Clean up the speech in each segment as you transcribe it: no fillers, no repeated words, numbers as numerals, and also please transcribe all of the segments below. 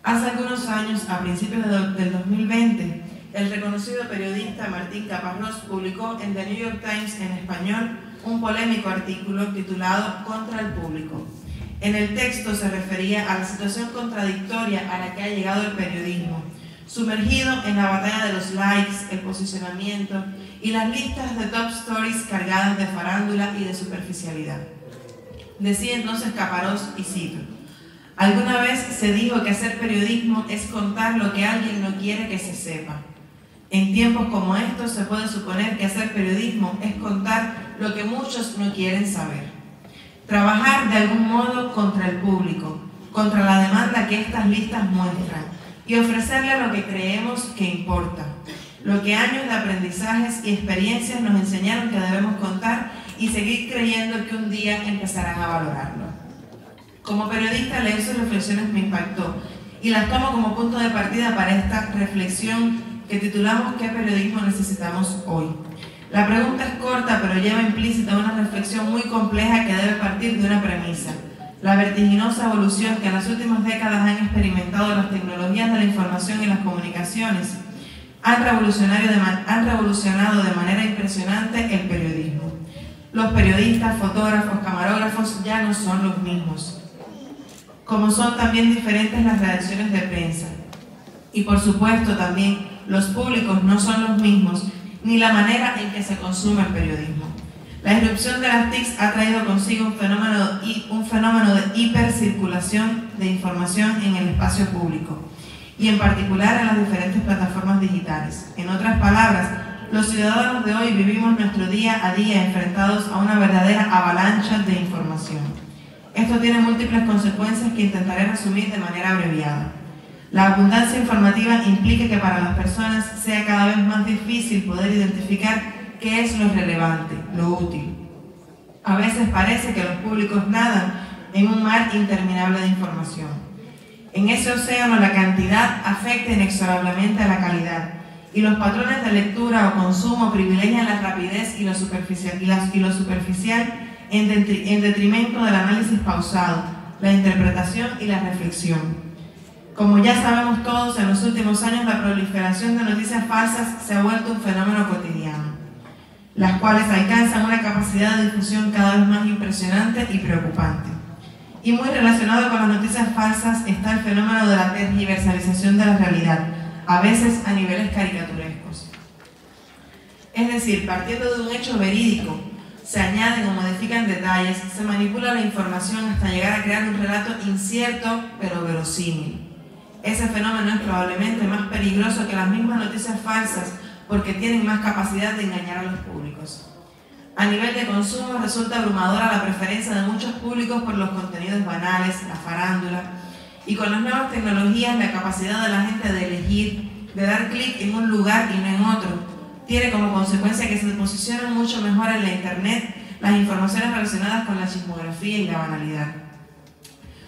Hace algunos años, a principios del 2020, el reconocido periodista Martín Caparrós publicó en The New York Times en español un polémico artículo titulado Contra el público. En el texto se refería a la situación contradictoria a la que ha llegado el periodismo, sumergido en la batalla de los likes, el posicionamiento y las listas de top stories cargadas de farándula y de superficialidad. Decía entonces Caparrós, y cito: alguna vez se dijo que hacer periodismo es contar lo que alguien no quiere que se sepa. En tiempos como estos se puede suponer que hacer periodismo es contar lo que muchos no quieren saber. Trabajar de algún modo contra el público, contra la demanda que estas listas muestran, y ofrecerle lo que creemos que importa, lo que años de aprendizajes y experiencias nos enseñaron que debemos contar y seguir creyendo que un día empezarán a valorarlo. Como periodista, leer sus reflexiones me impactó y las tomo como punto de partida para esta reflexión que titulamos ¿Qué periodismo necesitamos hoy? La pregunta es corta, pero lleva implícita una reflexión muy compleja que debe partir de una premisa: la vertiginosa evolución que en las últimas décadas han experimentado las tecnologías de la información y las comunicaciones han revolucionado de manera impresionante el periodismo. Los periodistas, fotógrafos, camarógrafos ya no son los mismos, como son también diferentes las redacciones de prensa. Y por supuesto también los públicos no son los mismos, ni la manera en que se consume el periodismo. La irrupción de las TICs ha traído consigo un fenómeno de hipercirculación de información en el espacio público, y en particular en las diferentes plataformas digitales. En otras palabras, los ciudadanos de hoy vivimos nuestro día a día enfrentados a una verdadera avalancha de información. Esto tiene múltiples consecuencias que intentaré resumir de manera abreviada. La abundancia informativa implica que para las personas sea cada vez más difícil poder identificar qué es lo relevante, lo útil. A veces parece que los públicos nadan en un mar interminable de información. En ese océano la cantidad afecta inexorablemente a la calidad, y los patrones de lectura o consumo privilegian la rapidez y lo superficial en detrimento del análisis pausado, la interpretación y la reflexión. Como ya sabemos todos, en los últimos años la proliferación de noticias falsas se ha vuelto un fenómeno cotidiano, las cuales alcanzan una capacidad de difusión cada vez más impresionante y preocupante. Y muy relacionado con las noticias falsas está el fenómeno de la tergiversalización de la realidad, a veces a niveles caricaturescos. Es decir, partiendo de un hecho verídico, se añaden o modifican detalles, se manipula la información hasta llegar a crear un relato incierto pero verosímil. Ese fenómeno es probablemente más peligroso que las mismas noticias falsas porque tienen más capacidad de engañar a los públicos. A nivel de consumo resulta abrumadora la preferencia de muchos públicos por los contenidos banales, la farándula, y con las nuevas tecnologías la capacidad de la gente de elegir, de dar clic en un lugar y no en otro, tiene como consecuencia que se posicionan mucho mejor en la internet las informaciones relacionadas con la chismografía y la banalidad.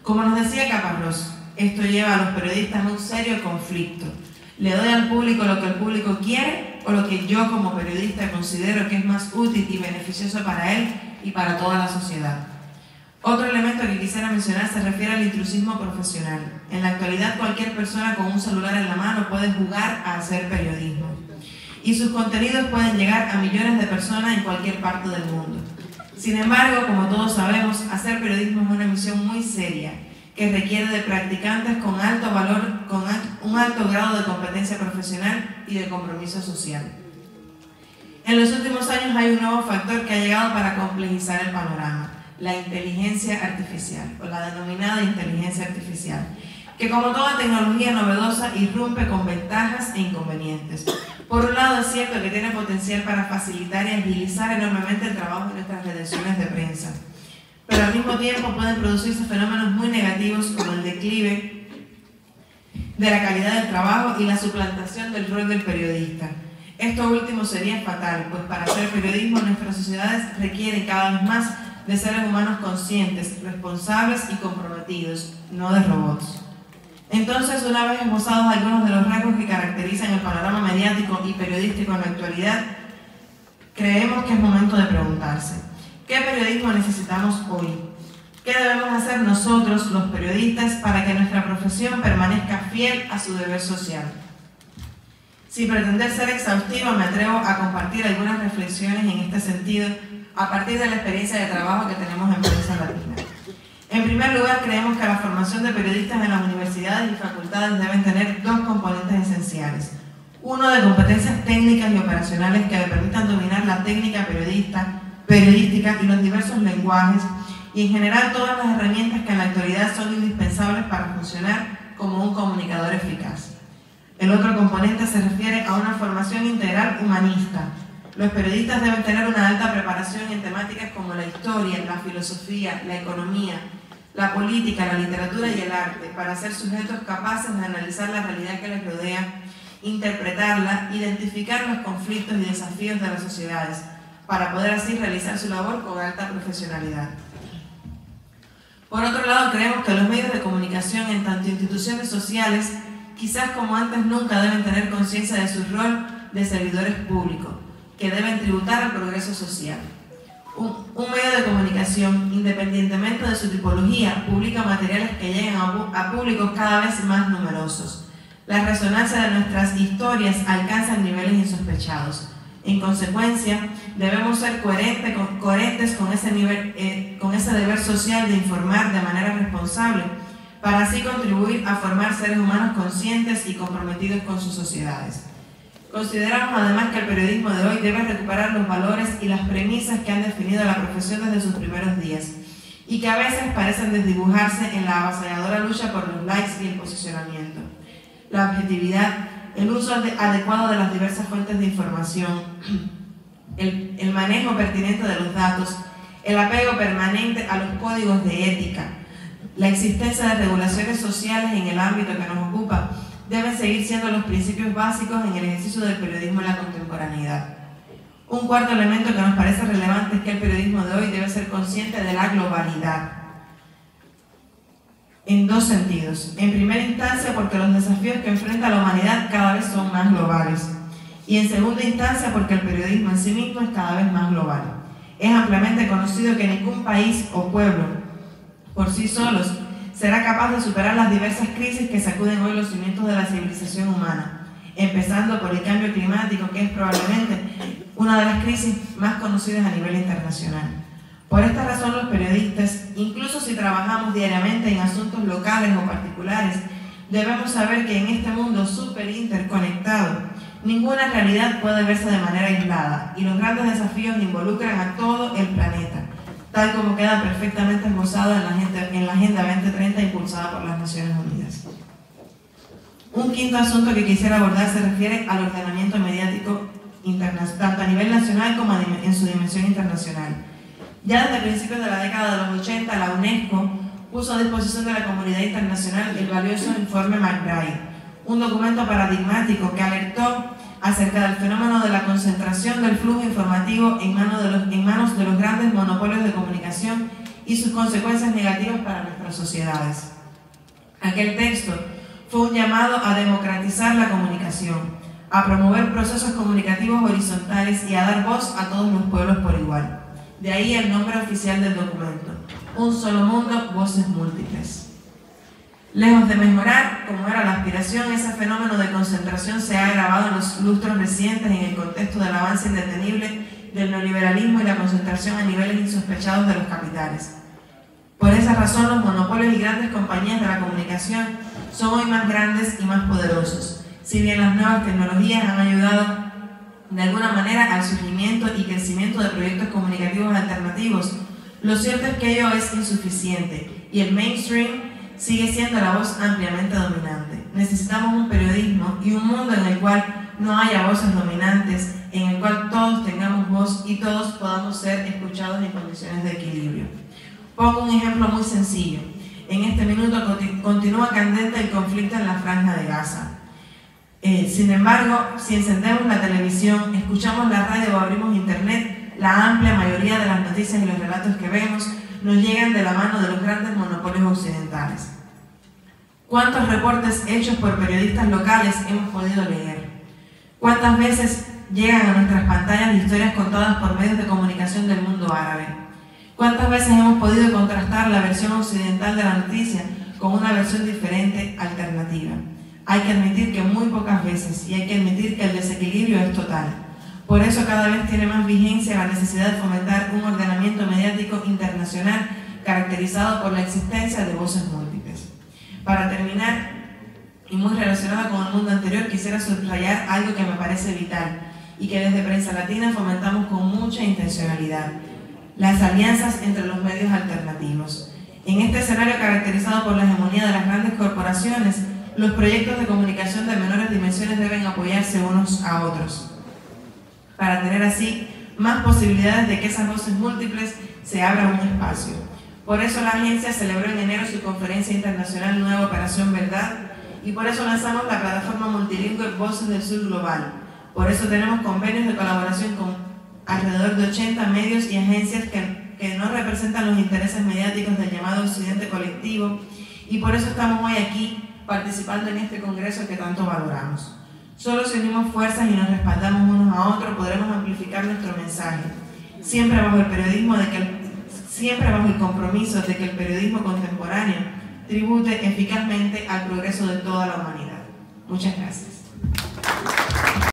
Como nos decía Caparrós, esto lleva a los periodistas a un serio conflicto. ¿Le doy al público lo que el público quiere o lo que yo como periodista considero que es más útil y beneficioso para él y para toda la sociedad? Otro elemento que quisiera mencionar se refiere al intrusismo profesional. En la actualidad cualquier persona con un celular en la mano puede jugar a hacer periodismo, y sus contenidos pueden llegar a millones de personas en cualquier parte del mundo. Sin embargo, como todos sabemos, hacer periodismo es una misión muy seria que requiere de practicantes con alto valor, con un alto grado de competencia profesional y de compromiso social. En los últimos años hay un nuevo factor que ha llegado para complejizar el panorama: la inteligencia artificial, o la denominada inteligencia artificial, que como toda tecnología novedosa irrumpe con ventajas e inconvenientes. Por un lado, es cierto que tiene potencial para facilitar y agilizar enormemente el trabajo de nuestras redacciones de prensa, pero al mismo tiempo pueden producirse fenómenos muy negativos como el declive de la calidad del trabajo y la suplantación del rol del periodista. Esto último sería fatal, pues para hacer periodismo nuestras sociedades requieren cada vez más de seres humanos conscientes, responsables y comprometidos, no de robots. Entonces, una vez esbozados algunos de los rasgos que caracterizan el panorama mediático y periodístico en la actualidad, creemos que es momento de preguntarse: ¿qué periodismo necesitamos hoy? ¿Qué debemos hacer nosotros, los periodistas, para que nuestra profesión permanezca fiel a su deber social? Sin pretender ser exhaustiva, me atrevo a compartir algunas reflexiones en este sentido a partir de la experiencia de trabajo que tenemos en Prensa Latina. En primer lugar, creemos que la formación de periodistas en las universidades y facultades deben tener dos componentes esenciales. Uno de competencias técnicas y operacionales que le permitan dominar la técnica periodística y los diversos lenguajes y en general todas las herramientas que en la actualidad son indispensables para funcionar como un comunicador eficaz. El otro componente se refiere a una formación integral humanista. Los periodistas deben tener una alta preparación en temáticas como la historia, la filosofía, la economía, la política, la literatura y el arte, para ser sujetos capaces de analizar la realidad que les rodea, interpretarla, identificar los conflictos y desafíos de las sociedades, para poder así realizar su labor con alta profesionalidad. Por otro lado, creemos que los medios de comunicación, en tanto instituciones sociales, quizás como antes nunca deben tener conciencia de su rol de servidores públicos, que deben tributar al progreso social. Un medio de comunicación, independientemente de su tipología, publica materiales que llegan a públicos cada vez más numerosos. La resonancia de nuestras historias alcanza niveles insospechados. En consecuencia, debemos ser coherentes con ese deber social de informar de manera responsable, para así contribuir a formar seres humanos conscientes y comprometidos con sus sociedades. Consideramos además que el periodismo de hoy debe recuperar los valores y las premisas que han definido la profesión desde sus primeros días y que a veces parecen desdibujarse en la avasalladora lucha por los likes y el posicionamiento. La objetividad, el uso adecuado de las diversas fuentes de información, el manejo pertinente de los datos, el apego permanente a los códigos de ética, la existencia de regulaciones sociales en el ámbito que nos ocupa, deben seguir siendo los principios básicos en el ejercicio del periodismo en la contemporaneidad. Un cuarto elemento que nos parece relevante es que el periodismo de hoy debe ser consciente de la globalidad, en dos sentidos. En primera instancia, porque los desafíos que enfrenta la humanidad cada vez son más globales. Y en segunda instancia, porque el periodismo en sí mismo es cada vez más global. Es ampliamente conocido que ningún país o pueblo, por sí solos, será capaz de superar las diversas crisis que sacuden hoy los cimientos de la civilización humana, empezando por el cambio climático, que es probablemente una de las crisis más conocidas a nivel internacional. Por esta razón, los periodistas, incluso si trabajamos diariamente en asuntos locales o particulares, debemos saber que en este mundo súper interconectado, ninguna realidad puede verse de manera aislada y los grandes desafíos involucran a todo el planeta, tal como queda perfectamente esbozado en la Agenda 2030 impulsada por las Naciones Unidas. Un quinto asunto que quisiera abordar se refiere al ordenamiento mediático tanto a nivel nacional como en su dimensión internacional. Ya desde principios de la década de los 80, la UNESCO puso a disposición de la comunidad internacional el valioso informe McBride, un documento paradigmático que alertó acerca del fenómeno de la concentración del flujo informativo en manos de los grandes monopolios de comunicación y sus consecuencias negativas para nuestras sociedades. Aquel texto fue un llamado a democratizar la comunicación, a promover procesos comunicativos horizontales y a dar voz a todos los pueblos por igual. De ahí el nombre oficial del documento: Un solo mundo, voces múltiples. Lejos de mejorar, como era la aspiración, ese fenómeno de concentración se ha agravado en los lustros recientes en el contexto del avance indetenible del neoliberalismo y la concentración a niveles insospechados de los capitales. Por esa razón, los monopolios y grandes compañías de la comunicación son hoy más grandes y más poderosos, si bien las nuevas tecnologías han ayudado de alguna manera al surgimiento y crecimiento de proyectos comunicativos alternativos. Lo cierto es que ello es insuficiente y el mainstream sigue siendo la voz ampliamente dominante. Necesitamos un periodismo y un mundo en el cual no haya voces dominantes, en el cual todos tengamos voz y todos podamos ser escuchados en condiciones de equilibrio. Pongo un ejemplo muy sencillo. En este minuto continúa candente el conflicto en la Franja de Gaza. Sin embargo, si encendemos la televisión, escuchamos la radio o abrimos internet, la amplia mayoría de las noticias y los relatos que vemos nos llegan de la mano de los grandes monopolios occidentales. ¿Cuántos reportes hechos por periodistas locales hemos podido leer? ¿Cuántas veces llegan a nuestras pantallas historias contadas por medios de comunicación del mundo árabe? ¿Cuántas veces hemos podido contrastar la versión occidental de la noticia con una versión diferente, alternativa? Hay que admitir que muy pocas veces, y hay que admitir que el desequilibrio es total. Por eso cada vez tiene más vigencia la necesidad de fomentar un ordenamiento mediático internacional caracterizado por la existencia de voces múltiples. Para terminar, y muy relacionado con el mundo anterior, quisiera subrayar algo que me parece vital y que desde Prensa Latina fomentamos con mucha intencionalidad: las alianzas entre los medios alternativos. En este escenario caracterizado por la hegemonía de las grandes corporaciones, los proyectos de comunicación de menores dimensiones deben apoyarse unos a otros, para tener así más posibilidades de que esas voces múltiples se abran un espacio. Por eso la agencia celebró en enero su conferencia internacional Nueva Operación Verdad, y por eso lanzamos la plataforma multilingüe Voces del Sur Global. Por eso tenemos convenios de colaboración con alrededor de 80 medios y agencias que no representan los intereses mediáticos del llamado Occidente colectivo, y por eso estamos hoy aquí participando en este congreso que tanto valoramos. Solo si unimos fuerzas y nos respaldamos unos a otros podremos amplificar nuestro mensaje, siempre bajo el compromiso de que el periodismo contemporáneo tribute eficazmente al progreso de toda la humanidad. Muchas gracias.